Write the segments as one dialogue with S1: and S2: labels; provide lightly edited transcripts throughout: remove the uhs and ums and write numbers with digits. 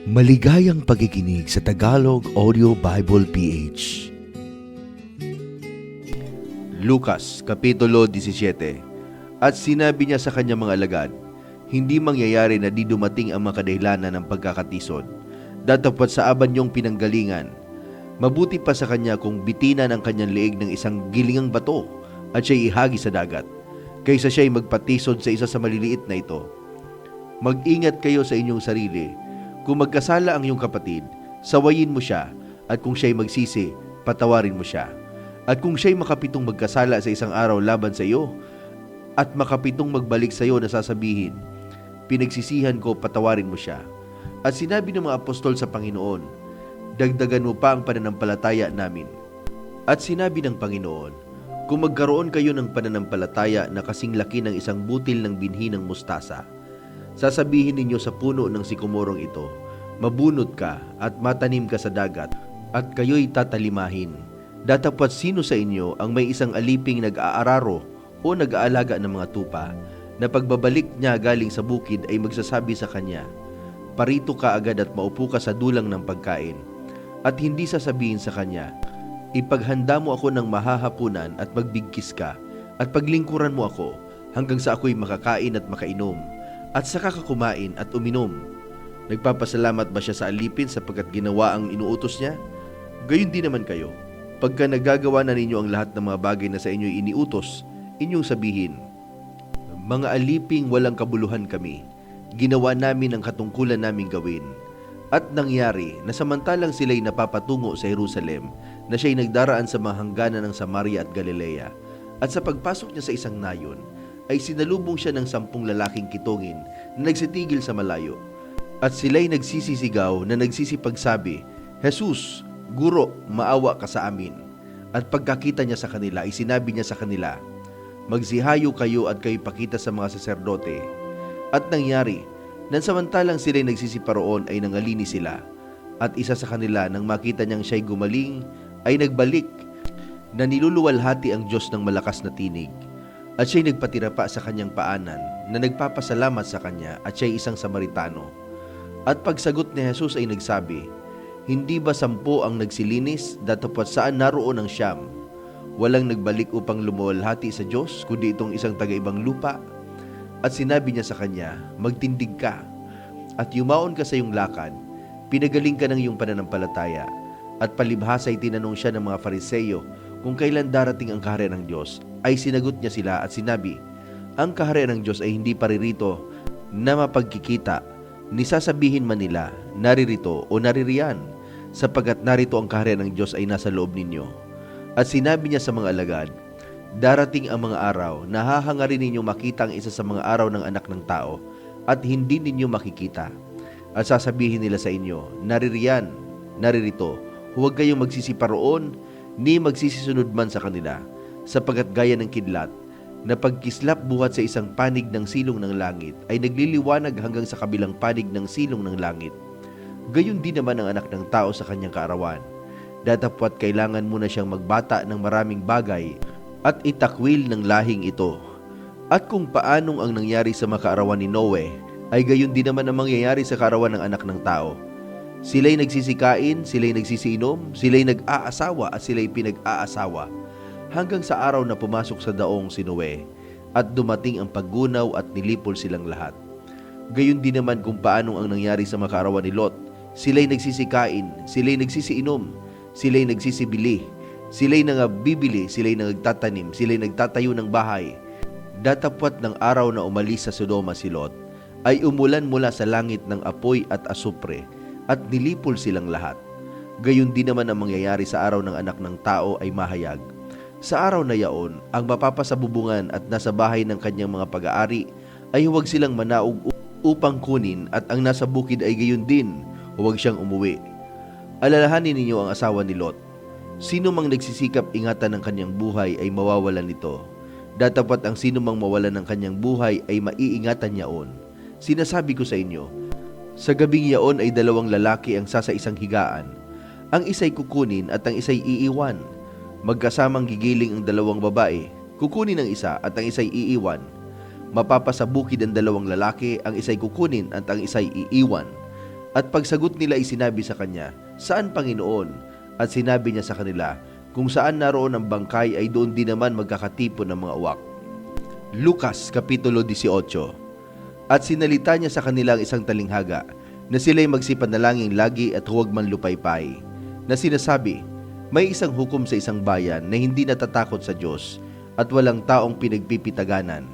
S1: Maligayang pakikinig sa Tagalog Audio Bible PH.
S2: Lucas, Kapitulo 17. At sinabi niya sa kanyang mga alagad, hindi mangyayari na di dumating ang mga kadahilanan ng pagkakatisod, datapwat sa aban niyong pinanggalingan. Mabuti pa sa kanya kung bitinan ang kanyang leeg ng isang gilingang bato at siya'y ihagi sa dagat, kaysa siya'y magpatisod sa isa sa maliliit na ito. Mag-ingat kayo sa inyong sarili. Kung magkasala ang iyong kapatid, sawayin mo siya, at kung siya'y magsisi, patawarin mo siya. At kung siya'y makapitong magkasala sa isang araw laban sa iyo, at makapitong magbalik sa iyo na sasabihin, pinagsisihan ko, patawarin mo siya. At sinabi ng mga apostol sa Panginoon, dagdagan mo pa ang pananampalataya namin. At sinabi ng Panginoon, kung magkaroon kayo ng pananampalataya na kasing laki ng isang butil ng binhi ng mustasa, sasabihin ninyo sa puno ng sikomorong ito, mabunot ka at matanim ka sa dagat, at kayo'y tatalimahin. Datapwat sino sa inyo ang may isang aliping nag-aararo o nag-aalaga ng mga tupa, na pagbabalik niya galing sa bukid ay magsasabi sa kanya, parito ka agad at maupo ka sa dulang ng pagkain, at hindi sasabihin sa kanya, ipaghanda mo ako ng mahahapunan at magbigkis ka, at paglingkuran mo ako hanggang sa ako'y makakain at makainom, at saka ka kumain at uminom. Nagpapasalamat ba siya sa alipin sapagkat ginawa ang inuutos niya? Gayon din naman kayo. Pagka nagagawa na ninyo ang lahat ng mga bagay na sa inyo'y iniutos, inyong sabihin, mga aliping walang kabuluhan kami, ginawa namin ang katungkulan naming gawin. At nangyari na samantalang sila'y napapatungo sa Jerusalem, na siya'y nagdaraan sa mga hangganan ng Samaria at Galilea, at sa pagpasok niya sa isang nayon, ay sinalubong siya ng 10 lalaking kitongin na nagsitigil sa malayo. At sila'y nagsisisigaw na nagsisipagsabi, Jesus, Guro, maawa ka sa amin. At pagkakita niya sa kanila, ay sinabi niya sa kanila, magsihayo kayo at kayo'y pakita sa mga saserdote. At nangyari, nang samantalang sila'y nagsisiparoon ay nangalini sila. At isa sa kanila, nang makita niyang siya'y gumaling, ay nagbalik, na niluluwalhati ang Diyos ng malakas na tinig. At siya'y nagpatira pa sa kanyang paanan, na nagpapasalamat sa kanya, at siya'y isang Samaritano. At pagsagot ni Jesus ay nagsabi, hindi ba 10 ang nagsilinis, datapwat saan naroon ang 9? Walang nagbalik upang lumuwalhati sa Diyos, kundi itong isang taga-ibang lupa. At sinabi niya sa kanya, magtindig ka, at yumaon ka sa iyong lakad, pinagaling ka ng iyong pananampalataya. At palibhasa'y tinanong siya ng mga Fariseyo, kung kailan darating ang kaharian ng Diyos, ay sinagot niya sila at sinabi, ang kaharian ng Diyos ay hindi paririto na mapagkikita, ni sasabihin man nila, naririto o naririyan, sapagkat narito ang kaharian ng Diyos ay nasa loob ninyo. At sinabi niya sa mga alagad, darating ang mga araw na hahangarin ninyo makita ang isa sa mga araw ng anak ng tao, at hindi ninyo makikita. At sasabihin nila sa inyo, naririyan, naririto, huwag kayong magsisiparoon, ni magsisisunod man sa kanila, sapagkat gaya ng kidlat, na pagkislap buhat sa isang panig ng silong ng langit, ay nagliliwanag hanggang sa kabilang panig ng silong ng langit. Gayon din naman ang anak ng tao sa kanyang kaarawan. Datapwat kailangan muna siyang magbata ng maraming bagay, at itakwil ng lahing ito. At kung paanong ang nangyari sa mga kaarawan ni Noe, ay gayon din naman ang mangyayari sa kaarawan ng anak ng tao. Sila'y nagsisikain, sila'y nagsisiinom, sila'y nag-aasawa at sila'y pinag-aasawa, hanggang sa araw na pumasok sa daong si Noe, at dumating ang paggunaw at nilipol silang lahat. Gayon din naman kung paanong ang nangyari sa mga kaarawan ni Lot. Sila'y nagsisikain, sila'y nagsisiinom, sila'y nagsisibili, sila'y nangabibili, sila'y nagtatanim, sila'y nagtatayo ng bahay. Datapwat ng araw na umalis sa Sodoma si Lot, ay umulan mula sa langit ng apoy at asupre, at nilipol silang lahat. Gayon din naman ang mangyayari sa araw ng anak ng tao ay mahayag. Sa araw na yaon, ang mapapasabubungan at nasa bahay ng kanyang mga pag-aari ay huwag silang manaog upang kunin, at ang nasa bukid ay gayon din, huwag siyang umuwi. Alalahanin ninyo ang asawa ni Lot. Sino mang nagsisikap ingatan ng kanyang buhay ay mawawalan nito. Datapwat ang sino mang mawalan ng kanyang buhay ay maiingatan niyaon. Sinasabi ko sa inyo, sa gabing yaon ay 2 lalaki ang sa isang higaan. Ang isa'y kukunin at ang isa'y iiwan. Magkasamang gigiling ang 2 babae, kukunin ang isa at ang isa'y iiwan. Mapapasabukid ang 2 lalaki, ang isa'y kukunin at ang isa'y iiwan. At pagsagot nila ay sinabi sa kanya, "Saan, Panginoon?" At sinabi niya sa kanila, "Kung saan naroon ang bangkay ay doon din naman magkakatipon ng mga uwak." Lucas Kapitulo 18. At sinalita niya sa kanila ang isang talinghaga, na sila'y magsipanalangin lagi at huwag man lupaypay, na sinasabi, may isang hukom sa isang bayan na hindi natatakot sa Diyos at walang taong pinagpipitaganan.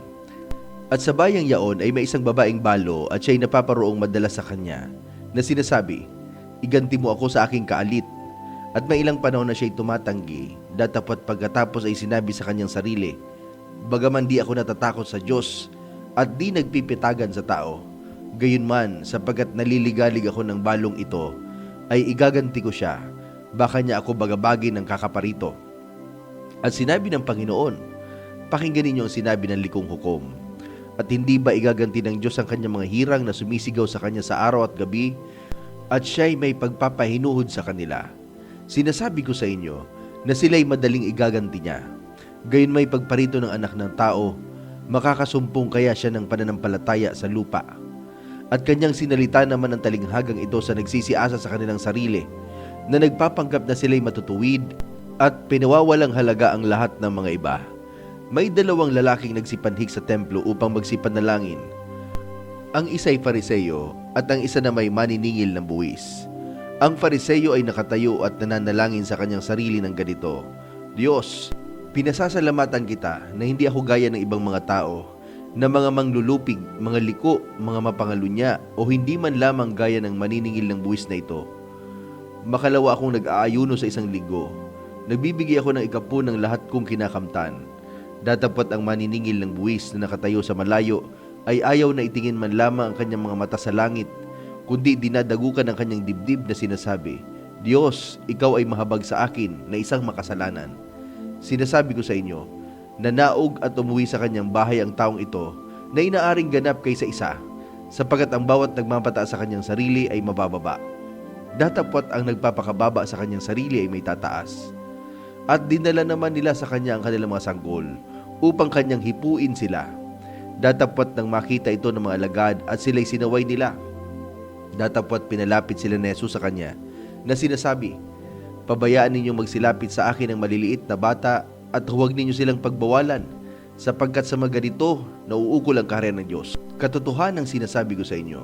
S2: At sa bayang yaon ay may isang babaeng balo at siya'y napaparoong madalas sa kanya, na sinasabi, "Iganti mo ako sa aking kaalit." At may ilang panahon na siya'y tumatanggi, datapwat pagkatapos ay sinabi sa kanyang sarili, "Bagaman di ako natatakot sa Diyos at di nagpipitagan sa tao, gayunman sapagkat naliligalig ako ng balong ito, ay igaganti ko siya, baka niya ako bagabagin ng kakaparito." At sinabi ng Panginoon, "Pakinggan ninyo ang sinabi ng likong hukom. At hindi ba igaganti ng Diyos ang kanyang mga hirang na sumisigaw sa kanya sa araw at gabi, at siya'y may pagpapahinuhod sa kanila? Sinasabi ko sa inyo na sila'y madaling igaganti niya. Gayon may pagparito ng anak ng tao, makakasumpong kaya siya ng pananampalataya sa lupa." At kanyang sinalita naman ang talinghagang ito sa nagsisiasa sa kanilang sarili, na nagpapanggap na sila'y matutuwid at pinawawalang halaga ang lahat ng mga iba. May dalawang lalaking nagsipanhik sa templo upang magsipanalangin. Ang isa'y Fariseyo at ang isa na may maniningil ng buwis. Ang Fariseyo ay nakatayo at nananalangin sa kanyang sarili ng ganito, "Diyos, pinasasalamatan kita na hindi ako gaya ng ibang mga tao, na mga manglulupig, mga liko, mga mapangalunya, o hindi man lamang gaya ng maniningil ng buwis na ito. Makalawa akong nag-aayuno sa isang linggo. Nagbibigay ako ng 10 ng lahat kong kinakamtan. Datapwat ang maniningil ng buwis na nakatayo sa malayo ay ayaw na itingin man lamang ang kanyang mga mata sa langit, kundi dinadagukan ang kanyang dibdib na sinasabi, 'Diyos, ikaw ay mahabag sa akin na isang makasalanan.' Sinasabi ko sa inyo, nanaog at umuwi sa kanyang bahay ang taong ito na inaaring ganap kaysa isa, sapagkat ang bawat nagmamataas sa kanyang sarili ay mabababa. Datapwat ang nagpapakababa sa kanyang sarili ay may tataas. At dinala naman nila sa kanya ang kanilang mga sanggol, upang kanyang hipuin sila. Datapwat nang makita ito ng mga alagad at sila'y sinaway nila. Datapwat pinalapit sila ni Jesus sa kanya, na sinasabi, "Pabayaan ninyong magsilapit sa akin ang maliliit na bata at huwag ninyo silang pagbawalan, sapagkat sa mga ganito nauukol ang kaharian ng Diyos. Katotohanan ang sinasabi ko sa inyo,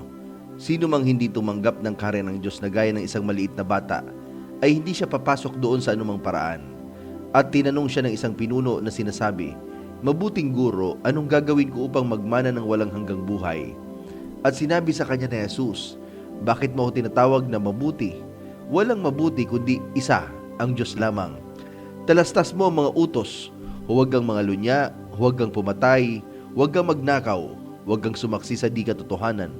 S2: sino mang hindi tumanggap ng kaharian ng Diyos na gaya ng isang maliit na bata, ay hindi siya papasok doon sa anumang paraan." At tinanong siya ng isang pinuno na sinasabi, "Mabuting guro, anong gagawin ko upang magmana ng walang hanggang buhay?" At sinabi sa kanya ni Jesus, "Bakit mo ako tinatawag na mabuti? Walang mabuti kundi isa, ang Diyos lamang. Talastas mo ang mga utos, huwag kang mangalunya, huwag kang pumatay, huwag kang magnakaw, huwag kang sumaksi sa di katotohanan,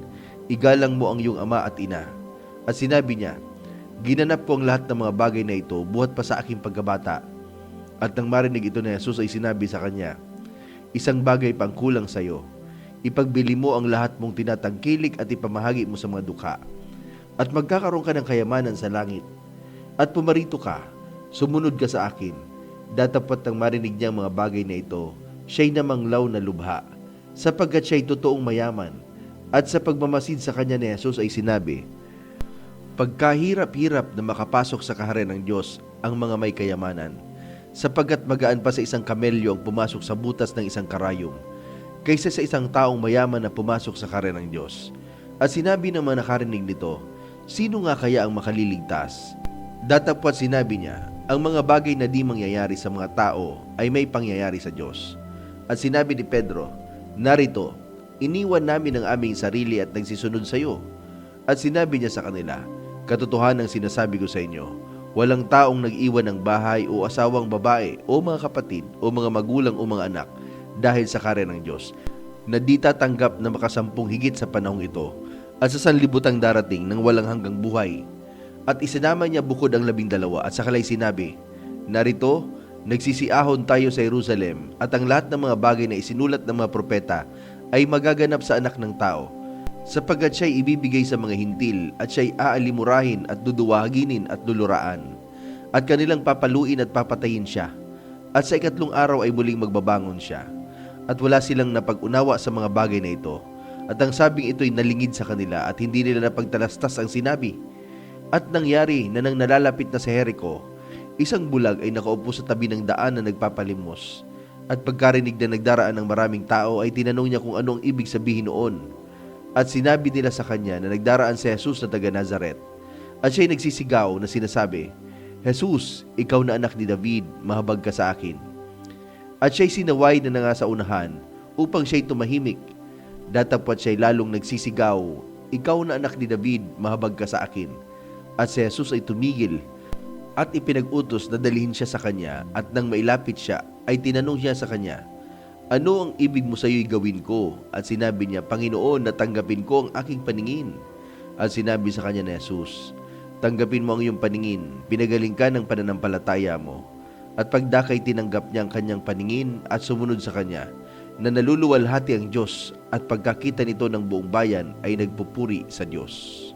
S2: igalang mo ang iyong ama at ina." At sinabi niya, "Ginanap ko ang lahat ng mga bagay na ito buhat pa sa aking pagkabata." At nang marinig ito ni Jesus ay sinabi sa kanya, "Isang bagay pang kulang sa iyo. Ipagbili mo ang lahat mong tinatangkilik at ipamahagi mo sa mga dukha. At magkakaroon ka ng kayamanan sa langit. At pumarito ka, sumunod ka sa akin." Datapwat nang marinig niya ang mga bagay na ito, siya'y namanglaw na lubha, sapagkat siya'y totoong mayaman. At sa pagmamasid sa kanya ni Jesus ay sinabi, "Pagkahirap-hirap na makapasok sa kaharian ng Diyos ang mga may kayamanan, sapagkat magaan pa sa isang kamelyo ang pumasok sa butas ng isang karayom, kaysa sa isang taong mayaman na pumasok sa kaharian ng Diyos." At sinabi ng mga nakarinig nito, "Sino nga kaya ang makaliligtas?" Datapwat sinabi niya, ang mga bagay na di mangyayari sa mga tao ay may pangyayari sa Diyos. At sinabi ni Pedro, "Narito, iniwan namin ang aming sarili at nagsisunod sa iyo." At sinabi niya sa kanila, "Katotohanan ang sinasabi ko sa inyo, walang taong nag-iwan ng bahay o asawang babae o mga kapatid o mga magulang o mga anak dahil sa kaharian ng Diyos, na di tatanggap na makasampung higit sa panahong ito at sa sanlibutang darating ng walang hanggang buhay." At isinama niya bukod ang 12 at sakalay sinabi, "Narito, nagsisiahon tayo sa Jerusalem at ang lahat ng mga bagay na isinulat ng mga propeta ay magaganap sa anak ng tao, sapagkat siya'y ibibigay sa mga hintil at siya'y aalimurahin at duduwaginin at duluraan, at kanilang papaluin at papatayin siya, at sa 3 araw ay muling magbabangon siya." At wala silang napag-unawa sa mga bagay na ito. At ang sabing ito'y nalingid sa kanila at hindi nila napagtalastas ang sinabi. At nangyari na nang nalalapit na sa Jericho, isang bulag ay nakaupo sa tabi ng daan na nagpapalimos. At pagkarinig na nagdaraan ng maraming tao ay tinanong niya kung ano ang ibig sabihin noon. At sinabi nila sa kanya na nagdaraan si Jesus na taga Nazaret. At siya'y nagsisigaw na sinasabi, Jesus, ikaw na anak ni David, mahabag ka sa akin. At siya'y sinaway na nga sa unahan upang siya'y tumahimik. Datapwat siya'y lalong nagsisigaw, ikaw na anak ni David, mahabag ka sa akin. At si Jesus ay tumigil at ipinag-utos na dalhin siya sa kanya, at nang mailapit siya ay tinanong siya sa kanya, ano ang ibig mo sa iyo'y gawin ko? At sinabi niya, Panginoon, natanggapin ko ang aking paningin. At sinabi sa kanya ni Jesus, tanggapin mo ang iyong paningin, pinagaling ka ng pananampalataya mo. At pagdakay tinanggap niya ang kanyang paningin at sumunod sa kanya, na naluluwalhati ang Diyos, at pagkakita nito ng buong bayan ay nagpupuri sa Diyos.